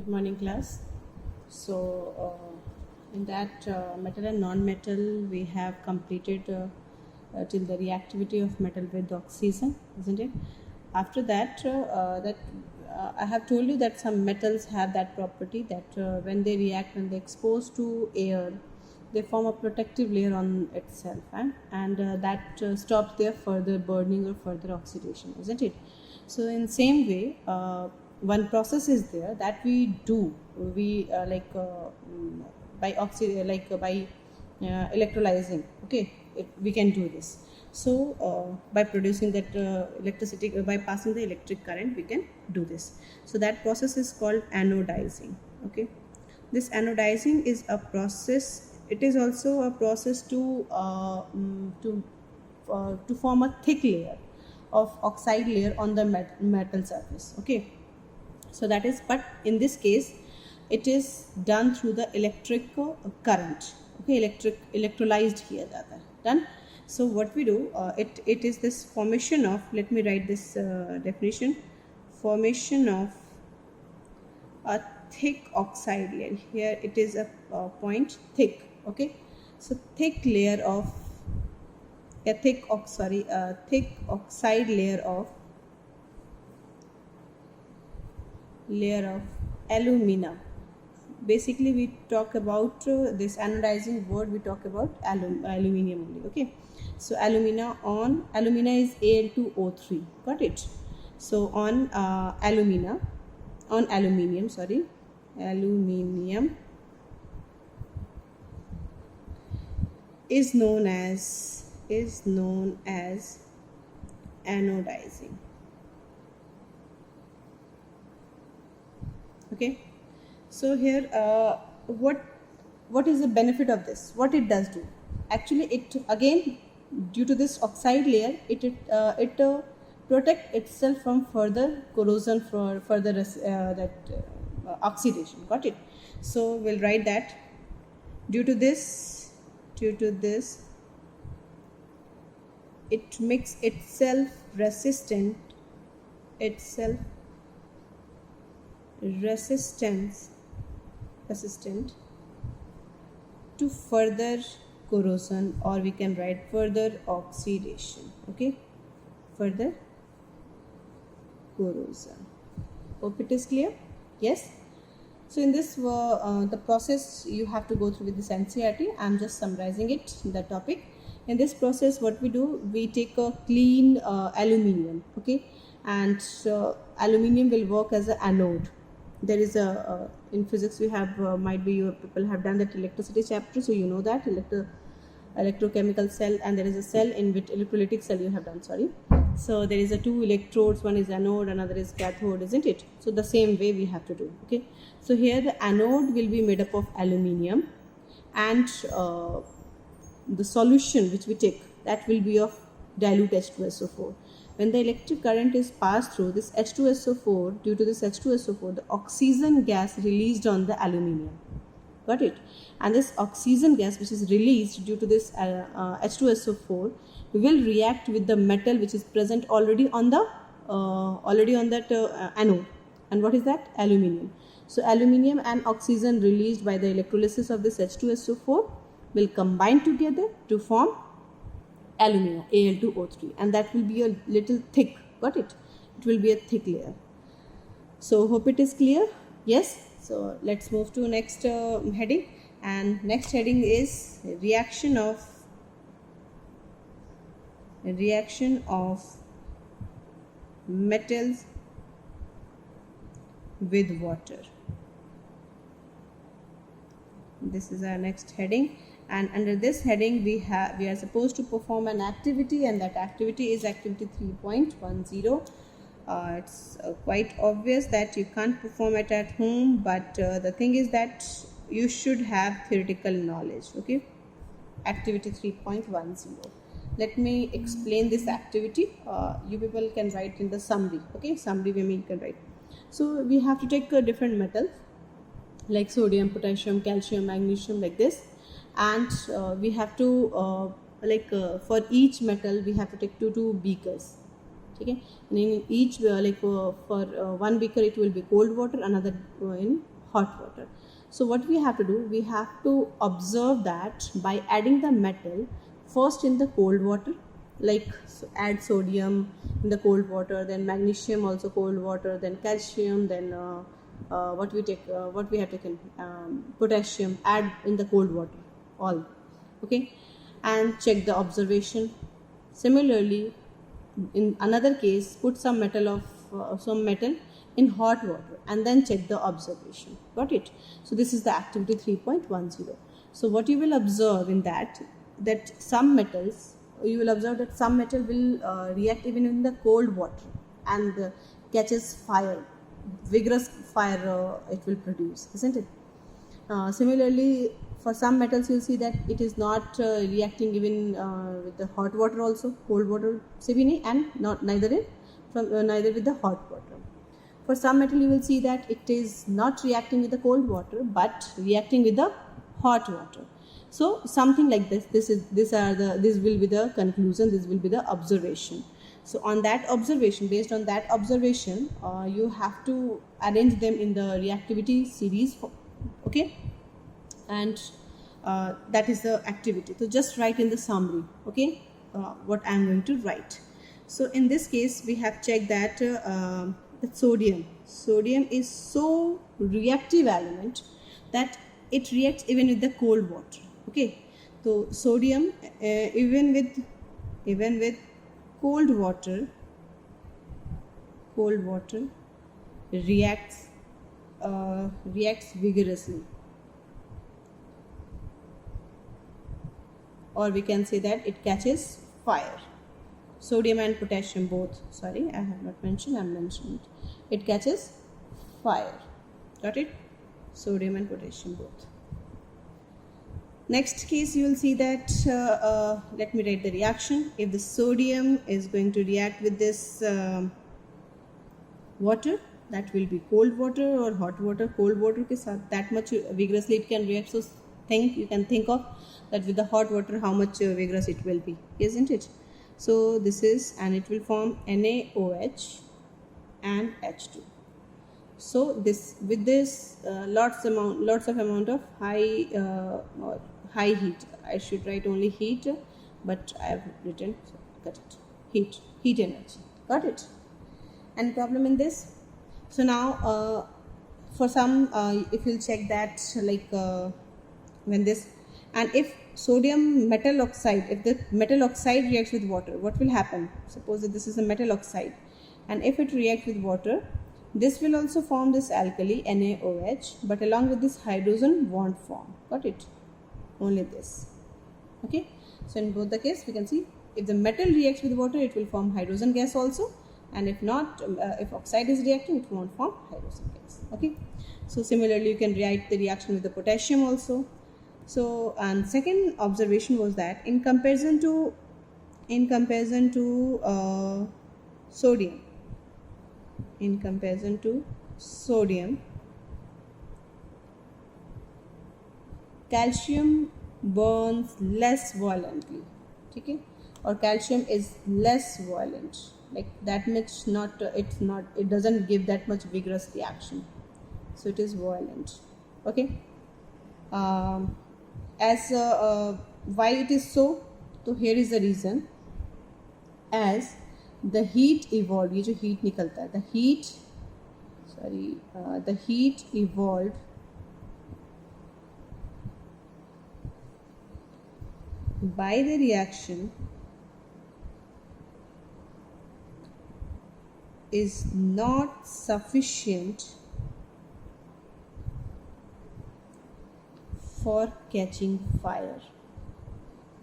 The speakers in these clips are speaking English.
Good morning, class. So, in that metal and non-metal, we have completed till the reactivity of metal with oxygen, isn't it? After that, I have told you that some metals have that property that when they react, when they expose to air, they form a protective layer on itself, and that stops their further burning or further oxidation, isn't it? So in same way, one process is there that we do, we by by electrolyzing, okay, we can do this. So by producing that electricity, by passing the electric current, we can do this. So that process is called anodizing, okay. This anodizing is a process. It is also a process to form a thick layer of oxide layer on the metal surface, okay. So that is, but in this case it is done through the electric current, okay, electrolyzed here, done. So what we do, it is this formation of, let me write this definition: formation of a thick oxide layer. Here it is a point thick, okay. So thick layer of a thick oxide layer of alumina. Basically we talk about this anodizing word, we talk about aluminium only, okay. So alumina is Al2O3, got it. So on aluminium is known as anodizing, okay. So here what is the benefit of this, what it does do? Actually, it again, due to this oxide layer, it protect itself from further corrosion, for further oxidation, got it. So we'll write that due to this it makes itself resistant to further corrosion, or we can write further oxidation, okay, further corrosion. Hope it is clear. Yes. So in this the process you have to go through with this NCERT. I'm just summarizing it, the topic. In this process, what we do, we take a clean aluminium, okay, and aluminium will work as an anode. There is a in physics we have might be your people have done that electricity chapter, so you know that electrochemical cell, and there is a cell in which electrolytic cell you have done, sorry. So there is a two electrodes, one is anode, another is cathode, isn't it? So the same way we have to do, okay. So here the anode will be made up of aluminium, and the solution which we take, that will be of dilute H2SO4. When the electric current is passed through this H2SO4, due to this H2SO4, the oxygen gas released on the aluminium, got it. And this oxygen gas which is released due to this H2SO4 will react with the metal which is present already on that anode. And what is that? Aluminium. So aluminium and oxygen released by the electrolysis of this H2SO4 will combine together to form alumina, Al2O3, and that will be a little thick, got it. It will be a thick layer. So hope it is clear. Yes. So let's move to next heading, and next heading is reaction of metals with water. This is our next heading, and under this heading we are supposed to perform an activity, and that activity is activity 3.10. It's quite obvious that you can't perform it at home, but the thing is that you should have theoretical knowledge, okay. Activity 3.10. Let me explain this activity. You people can write in the summary, okay, summary way you can write. So we have to take different metals like sodium, potassium, calcium, magnesium, like this, and we have to for each metal we have to take two beakers, okay. And in each for one beaker it will be cold water, another in hot water. So what we have to do, we have to observe that by adding the metal first in the cold water, like add sodium in the cold water, then magnesium also cold water, then calcium, then what we have taken, potassium, add in the cold water all. Okay, and check the observation. Similarly, in another case, put some metal in hot water and then check the observation. Got it? So this is the activity 3.10. So what you will observe in that some metals, you will observe that some metal will react even in the cold water and catches fire, vigorous fire it will produce, isn't it? Similarly, for some metals you'll see that it is not reacting even with the hot water also, cold water CB, and neither with the hot water. For some metal you will see that it is not reacting with the cold water but reacting with the hot water. So something like this. This will be the conclusion. This will be the observation. So on that observation, based on that observation, you have to arrange them in the reactivity series. Okay, and that is the activity. So just write in the summary. Okay, what I am going to write. So in this case, we have checked that the sodium is so reactive element that it reacts even with the cold water. Okay, so sodium even with cold water reacts vigorously, or we can say that it catches fire. Sodium and potassium both, sorry, I have not mentioned, I am mentioning it catches fire. Got it? Sodium and potassium both. Next case, you will see that let me write the reaction. If the sodium is going to react with this water, that will be cold water or hot water. Cold water ke saath that much vigorously it can react. So you can think of that with the hot water how much vigorous it will be, isn't it? So this is, and it will form NaOH and H2. So this, with this lots of amount of high heat. I should write only heat, but I have written, so got it. Heat energy. Got it? Any problem in this? So now for some, if you'll check that, like when this, and if sodium metal oxide, if the metal oxide reacts with water, what will happen? Suppose that this is a metal oxide, and if it reacts with water, this will also form this alkali NaOH, but along with this hydrogen won't form. Got it? Only this. Okay, so in both the case we can see if the metal reacts with water, it will form hydrogen gas also, and if not, if oxide is reacting, it won't form hydrogen gas. Okay, so similarly you can write the reaction with the potassium also. So, and second observation was that in comparison to sodium, calcium burns less violently. Okay, or calcium is less violent, like that much it doesn't give that much vigorous reaction, so it is violent. Okay, why it is so? So here is the reason. As the heat evolved, ये जो heat निकलता है, the heat evolved by the reaction is not sufficient for catching fire.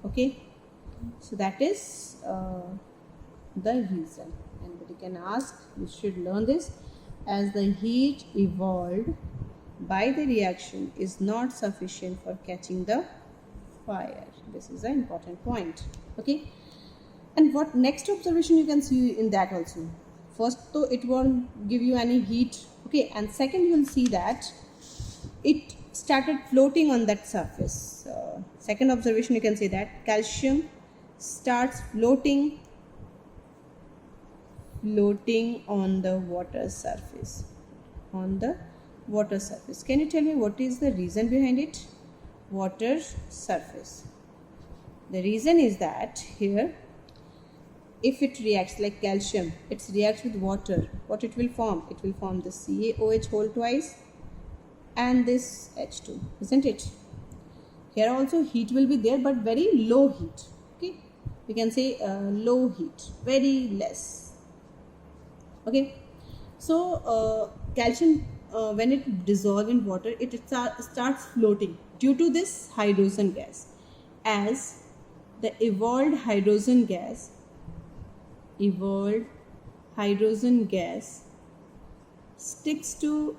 Okay, so that is the reason. Anybody can ask, you should learn this. As the heat evolved by the reaction is not sufficient for catching the fire. This is an important point. Okay, and what next observation you can see in that also? First, though, it won't give you any heat. Okay, and second, you will see that it started floating on that surface. Second observation, you can say that calcium starts floating on the water surface, water surface. Can you tell me what is the reason behind it? Water surface. The reason is that here, if it reacts like calcium, it reacts with water, what it will form? It will form the CaOH whole twice and this H2, isn't it? Here also heat will be there, but very low heat. Okay, we can say low heat, very less. Okay, so calcium when it dissolves in water, it starts floating due to this hydrogen gas. As the evolved hydrogen gas sticks to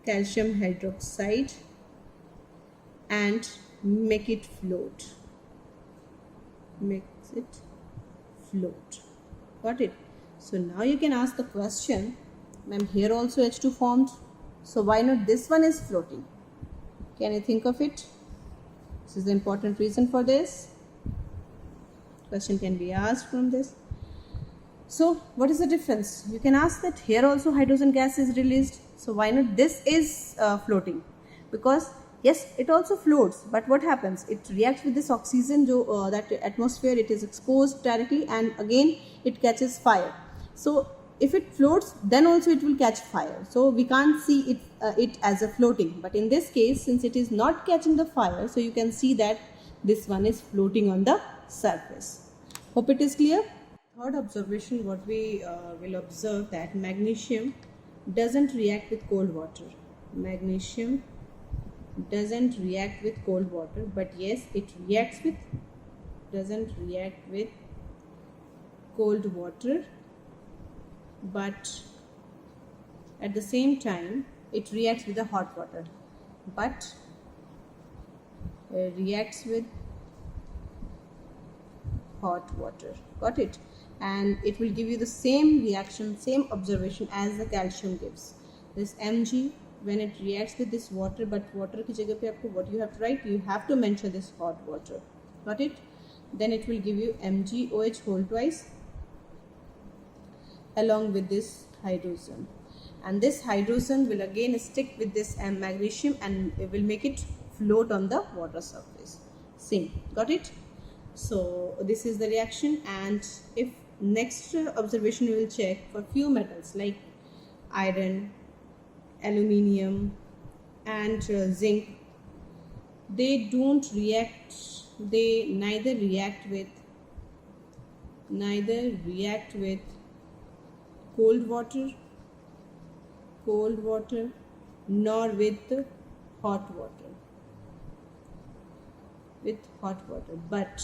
calcium hydroxide and makes it float. Got it? So now you can ask the question, ma'am, here also H2 formed, so why not this one is floating? Can you think of it? This is the important reason for this. Question can be asked from this. So what is the difference? You can ask that here also hydrogen gas is released, so why not this is floating? Because yes, it also floats, but what happens? It reacts with this oxygen, that atmosphere, it is exposed directly, and again it catches fire. So if it floats, then also it will catch fire. So we can't see it as a floating. But in this case, since it is not catching the fire, so you can see that this one is floating on the surface. Hope it is clear. Third observation, what we will observe, that magnesium doesn't react with cold water. Magnesium doesn't react with cold water, but yes, it doesn't react with cold water, but at the same time it reacts with the hot water, but reacts with hot water. Got it? And it will give you the same reaction, same observation as the calcium gives. This Mg, when it reacts with this water, but water ki jagah pe aapko what you have to write? You have to mention this hot water. Got it? Then it will give you MgOH whole twice along with this hydrogen, and this hydrogen will again stick with this magnesium and it will make it float on the water surface. Same. Got it? So this is the reaction. And if next observation we will check for few metals like iron, aluminium and zinc, they don't react, they neither react with cold water nor with hot water. But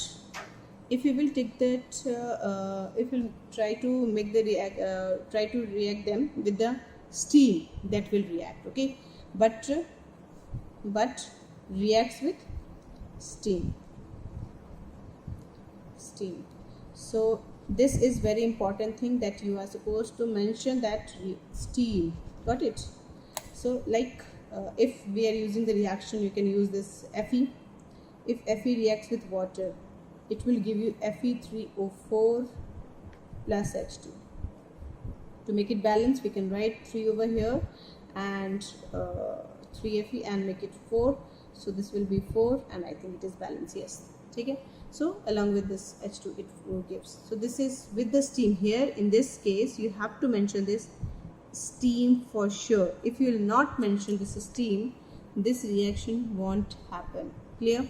if you will take that, if you try to make the react them with the steam, that will react. Okay, but reacts with steam. So this is very important thing, that you are supposed to mention that steam. Got it? So like if we are using the reaction, you can use this Fe. If Fe reacts with water, it will give you Fe3O4 plus H2. To make it balanced, we can write 3 over here and 3 Fe and make it 4. So this will be 4, and I think it is balanced. Yes. Okay. So along with this H2 it gives. So this is with the steam. Here in this case you have to mention this steam for sure. If you will not mention this steam, this reaction won't happen. Clear?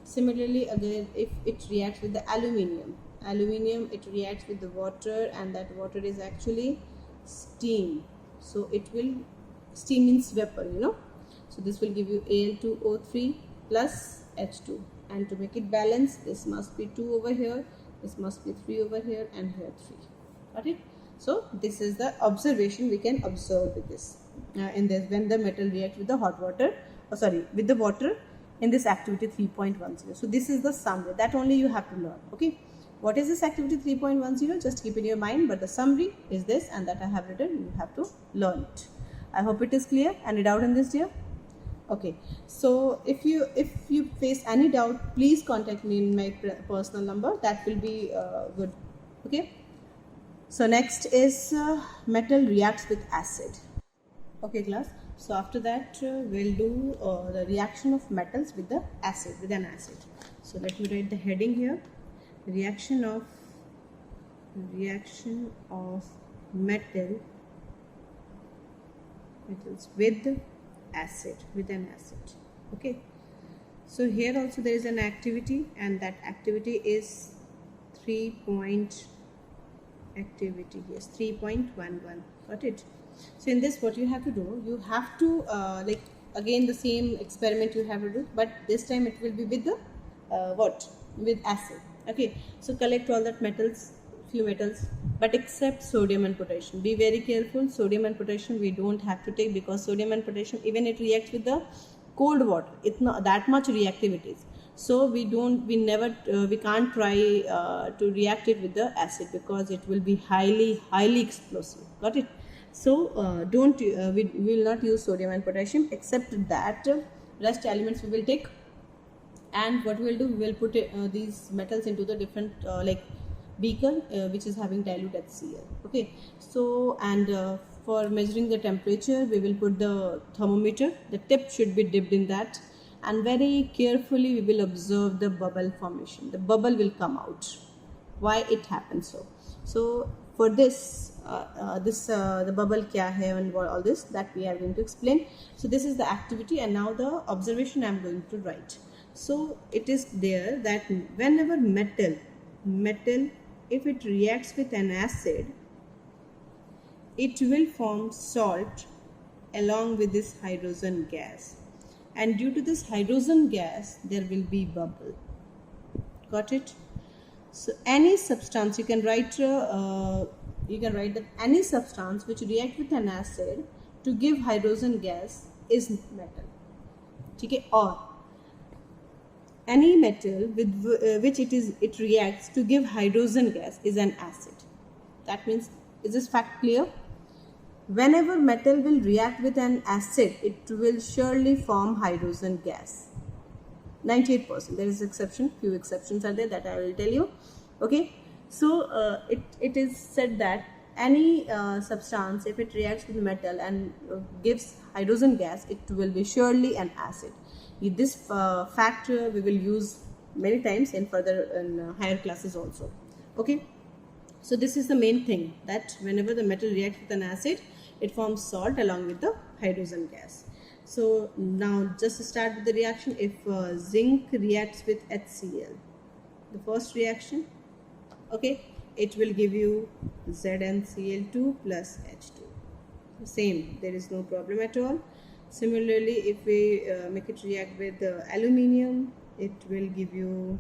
Similarly, again, if it reacts with the aluminium, it reacts with the water, and that water is actually steam. So it will, steam means vapor, you know. So this will give you Al2O3 plus H2. And to make it balanced, this must be 2 over here, this must be 3 over here, and here 3. Got it? So this is the observation we can observe with this in this, when the metal reacts with the hot water, with the water in this activity 3.10. So this is the summary, that only you have to learn. Okay, what is this activity 3.10? Just keep in your mind, but the summary is this, and that I have written, you have to learn it. I hope it is clear. Any doubt in this, dear? Okay, so if you face any doubt, please contact me in my personal number. That will be good. Okay, So next is metal reacts with acid. Okay class, so after that we'll do the reaction of metals with the acid, with an acid. So let me write the heading here: reaction of metals with acid, with an acid. Okay, so here also there is an activity, and that activity is 3.11. Got it? So in this, what you have to do, you have to like again the same experiment you have to do, but this time it will be with the with acid. Okay, so collect all that metals, few metals, but except sodium and potassium. Be very careful. Sodium and potassium we don't have to take, because sodium and potassium, even it reacts with the cold water, it's not that much reactivities. So we can't try to react it with the acid, because it will be highly explosive. Got it? So we will not use sodium and potassium, except that rest elements we will take. And what we will do, we will put these metals into the different like beaker which is having dilute HCl. Okay, so and for measuring the temperature, we will put the thermometer. The tip should be dipped in that, and very carefully we will observe the bubble formation. The bubble will come out. Why it happens so? So for this the bubble kya hai and all this, that we are going to explain. So this is the activity, and now the observation I am going to write. So it is there that whenever metal if it reacts with an acid, it will form salt along with this hydrogen gas, and due to this hydrogen gas there will be bubble. Got it? So any substance, you can write that any substance which react with an acid to give hydrogen gas is metal. Okay, or any metal with which it reacts to give hydrogen gas is an acid. That means, is this fact clear? Whenever metal will react with an acid, it will surely form hydrogen gas. 98%. There is exception, few exceptions are there that I will tell you. Okay, so it is said that any substance, if it reacts with metal and gives hydrogen gas, it will be surely an acid. This fact we will use many times in higher classes also. Okay, so this is the main thing, that whenever the metal reacts with an acid, it forms salt along with the hydrogen gas. So now just start with the reaction. If zinc reacts with HCl, the first reaction, okay, it will give you ZnCl2 plus H2. Same, there is no problem at all. Similarly, if we make it react with aluminium, it will give you,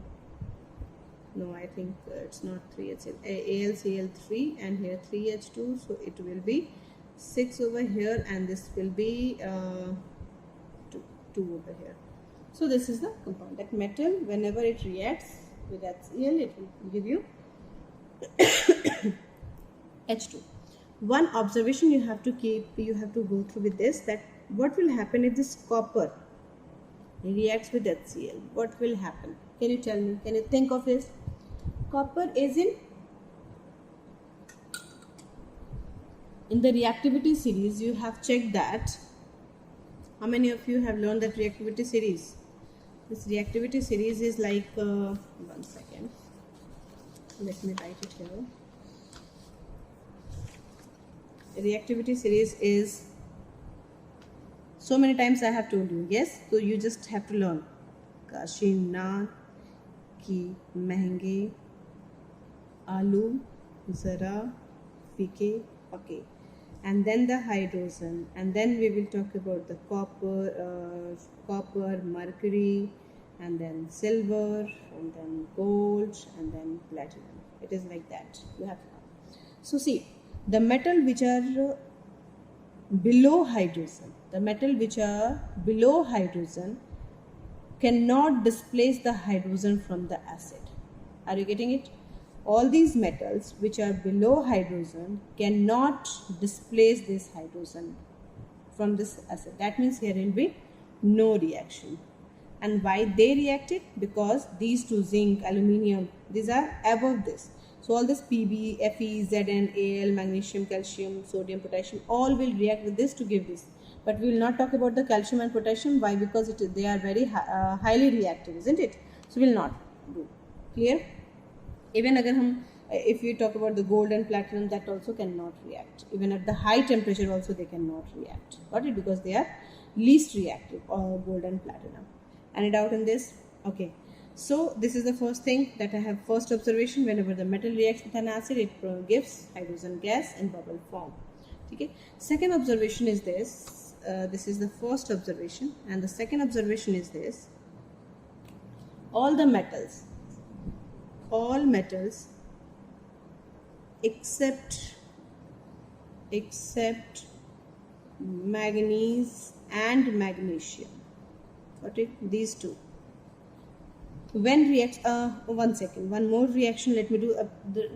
no, I think it's not 3HCl, AlCl3, and here 3H2, so it will be 6 over here, and this will be 2 over here. So this is the compound, that metal whenever it reacts with HCl, it will give you H2. One observation you have to go through with this, that what will happen if this copper reacts with HCl? What will happen? Can you tell me? Can you think of this? Copper is in the reactivity series. You have checked that. How many of you have learned that reactivity series? This reactivity series is like 1 second. Let me write it here. Reactivity series is, so many times I have told you, yes, so you just have to learn. Kashina ki महंगे, आलू ज़रा फीके पके, and then the hydrogen, and then we will talk about the copper, mercury, and then silver, and then gold, and then platinum. It is like that. You have to know. So see, the metal which are below hydrogen, cannot displace the hydrogen from the acid. Are you getting it? All these metals which are below hydrogen cannot displace this hydrogen from this acid. That means here will be no reaction. And why they reacted? Because these two, zinc, aluminium, these are above this. So all this Pb, Fe, Zn, Al, magnesium, calcium, sodium, potassium, all will react with this to give this. But we will not talk about the calcium and potassium. Why? Because they are very highly reactive, isn't it? So we will not do. Clear? Even if we talk about the gold and platinum, that also cannot react. Even at the high temperature also they cannot react. Got it? Because they are least reactive, gold and platinum. Any doubt in this? Okay. So this is the first thing that I have. First observation: whenever the metal reacts with an acid, it gives hydrogen gas in bubble form. Okay. Second observation is this. This is the first observation, and the second observation is this: all metals except manganese and magnesium. Got it? These two. When reacts, one more reaction let me do.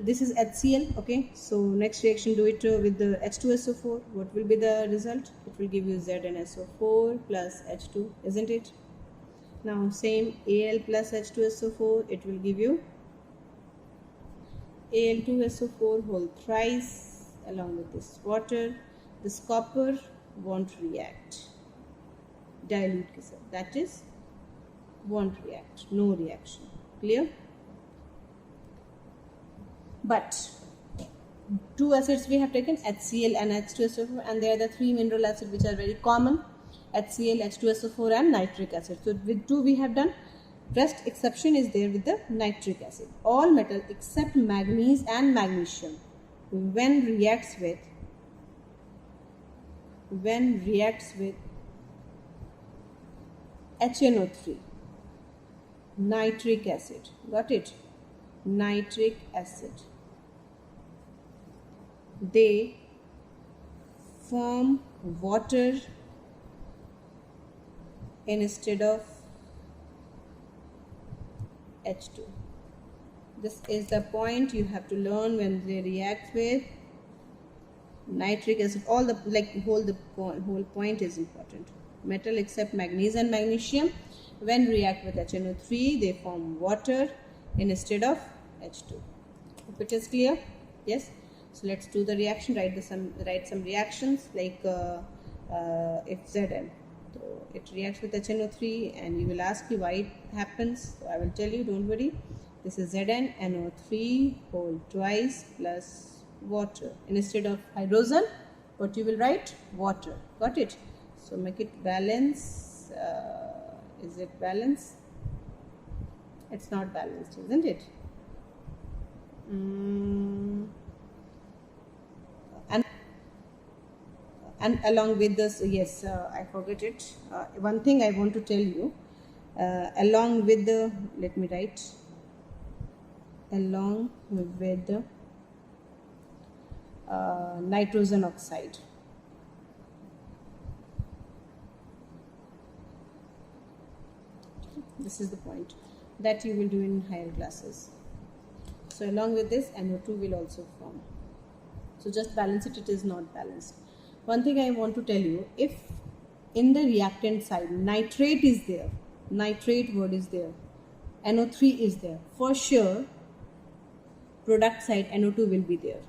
This is HCl. Okay, so next reaction, do it with the H2SO4. What will be the result? It will give you ZnSO4 plus H2, isn't it? Now same Al plus H2SO4, it will give you Al2SO4 whole thrice along with this water. This copper won't react, dilute ke saath, that is won't react, no reaction. Clear? But two acids we have taken, HCl and H2SO4, and they are the three mineral acids which are very common: HCl, H2SO4 and nitric acid. So with two we have done. Rest exception is there with the nitric acid. All metals except manganese and magnesium, when reacts with HNO3, nitric acid, got it? Nitric acid, they form water instead of H2. This is the point you have to learn when they react with nitric acid. All the whole point is important. Metal except manganese and magnesium, when react with HNO3, they form water instead of H2. Hope it is clear? Yes. So let's do the reaction. Write some reactions like if Zn. So it reacts with HNO3, and you will ask me why it happens. So I will tell you, don't worry. This is ZnNO3 whole twice plus water. Instead of hydrogen, what you will write? Water. Got it? So make it balance. Is it balance? It's not balanced, isn't it? And along with this, yes, I forget it. One thing I want to tell you, along with the, let me write, along with the nitrogen oxide. This is the point that you will do in higher classes. So along with this, NO2 will also form. So just balance it, it is not balanced. One thing I want to tell you, if in the reactant side nitrate is there, nitrate word is there, NO3 is there, for sure product side NO2 will be there.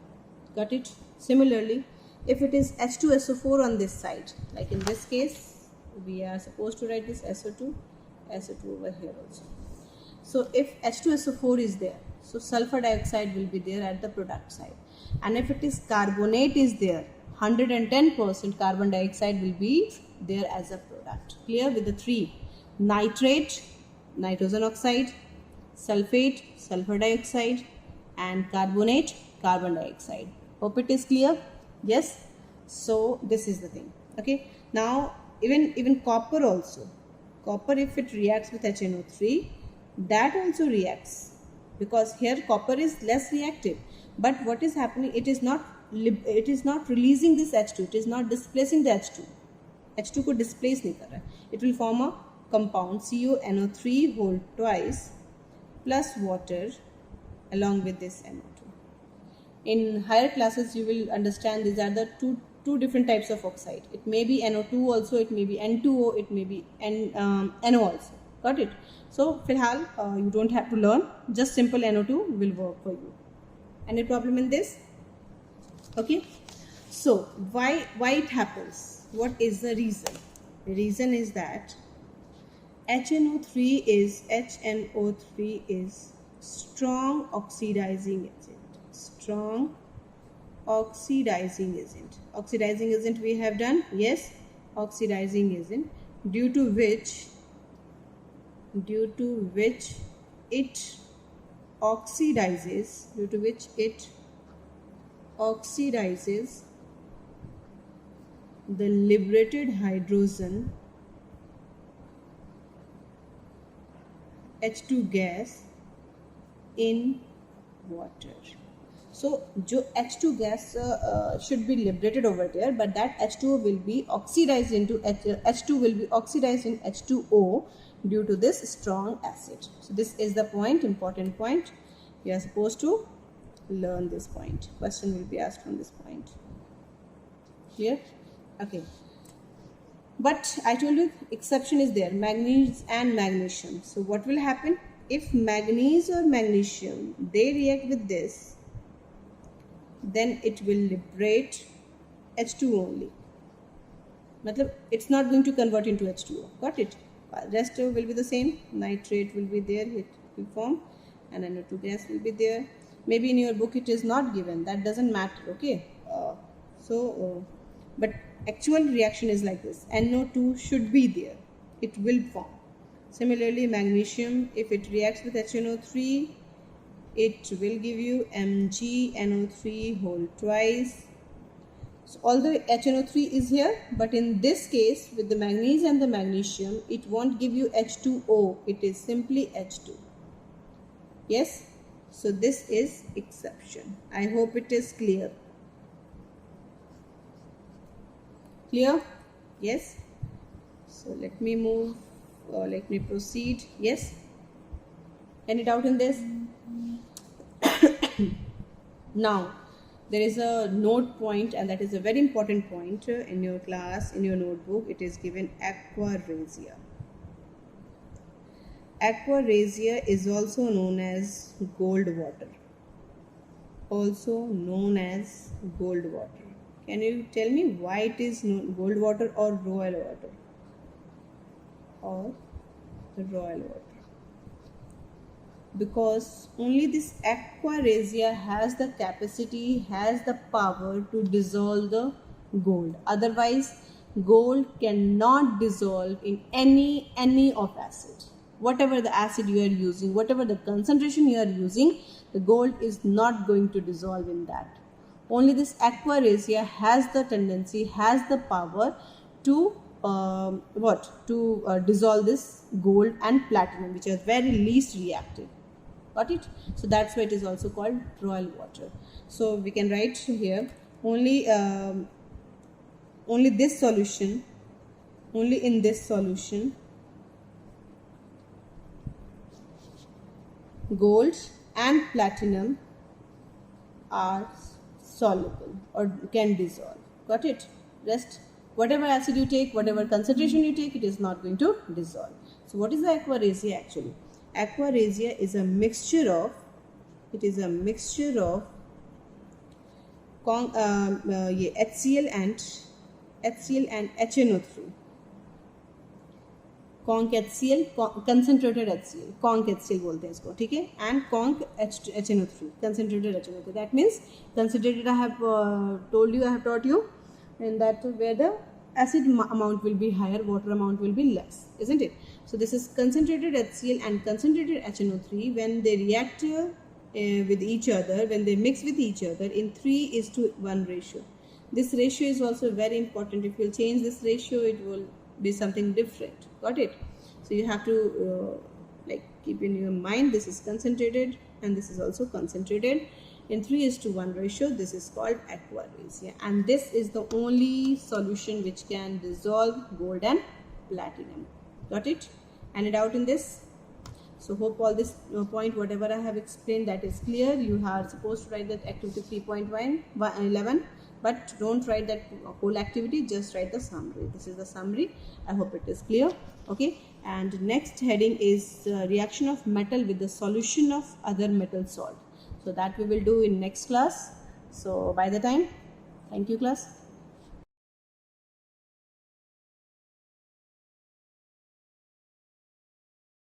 Got it? Similarly, if it is H2SO4 on this side, like in this case, we are supposed to write this SO2 over here also. So if H2SO4 is there, so sulfur dioxide will be there at the product side. And if it is carbonate is there, 110% carbon dioxide will be there as a product. Clear with the three: nitrate, nitrogen oxide, sulfate, sulfur dioxide, and carbonate, carbon dioxide. Hope it is clear? Yes. So this is the thing. Okay. Now even copper also. Copper, if it reacts with HNO3, that also reacts, because here copper is less reactive. But what is happening? It is not releasing this H2. It is not displacing the H2. H2 को displace नहीं कर रहा है. It will form a compound CuNO3 whole twice plus water along with this NO2. In higher classes, you will understand these are the two different types of oxide. It may be NO2 also, it may be N2O, it may be NO also. Got it? So, फिलहाल you don't have to learn. Just simple NO2 will work for you. Any problem in this? Okay, so why it happens? What is the reason? The reason is that HNO3 is strong oxidizing agent. Strong oxidizing agent. Oxidizing agent we have done, yes, oxidizing agent, due to which it oxidizes the liberated hydrogen H2 gas in water. So जो H2 gas should be liberated over there, but that H2O will be oxidized into H2 will be oxidized in H2O due to this strong acid. So this is the point, important point. You are supposed to learn this point. Question will be asked from this point. Clear? Okay. But I told you exception is there, manganese and magnesium. So what will happen if manganese or magnesium they react with this? Then it will liberate H2 only. Matlab, it's not going to convert into H2O. Got it? Rest will be the same. Nitrate will be there, it will form, and NO2 gas will be there. Maybe in your book it is not given. That doesn't matter. Okay. But actual reaction is like this. NO2 should be there. It will form. Similarly, magnesium, if it reacts with HNO3, it will give you MgNO3 whole twice. So although HNO3 is here, but in this case with the manganese and the magnesium, it won't give you H2O. It is simply H2. Yes? So this is exception. I hope it is clear. Clear? Yes? So let me move, let me proceed. Yes? Any doubt in this? Now, there is a note point, and that is a very important point in your class, in your notebook. It is given aqua regia. Aqua regia is also known as gold water. Also known as gold water. Can you tell me why it is gold water or royal water? Or the royal water? Because only this aqua regia has the capacity, has the power to dissolve the gold. Otherwise, gold cannot dissolve in any of acid. Whatever the acid you are using, whatever the concentration you are using, the gold is not going to dissolve in that. Only this aqua regia has the tendency, has the power to dissolve this gold and platinum, which are very least reactive. Got it? So that's why it is also called royal water. So we can write here only this solution, only in this solution gold and platinum are soluble or can dissolve. Got it? Rest, whatever acid you take, whatever concentration you take, it is not going to dissolve. So what is the aqua regia actually? Aqua regia is a mixture of, HCl and HNO3. Conc HCl, concentrated HCl, conc HCl बोलते हैं इसको, ठीक है, and conc HNO3, concentrated HNO3. That means concentrated I have taught you, and that where the acid amount will be higher, water amount will be less, isn't it? So this is concentrated HCl and concentrated HNO3. When they react with each other, when they mix with each other in 3:1 ratio. This ratio is also very important. If you change this ratio, it will be something different. Got it? So you have to keep in your mind, this is concentrated and this is also concentrated in 3:1 ratio. This is called aqua regia, and this is the only solution which can dissolve gold and platinum. Got it? Any doubt in this? So hope all this point, whatever I have explained, that is clear. You are supposed to write that activity 3.11, but don't write that whole activity, just write the summary. This is the summary. I hope it is clear. Okay, and next heading is reaction of metal with the solution of other metal salt. So that we will do in next class. So by the time, thank you class.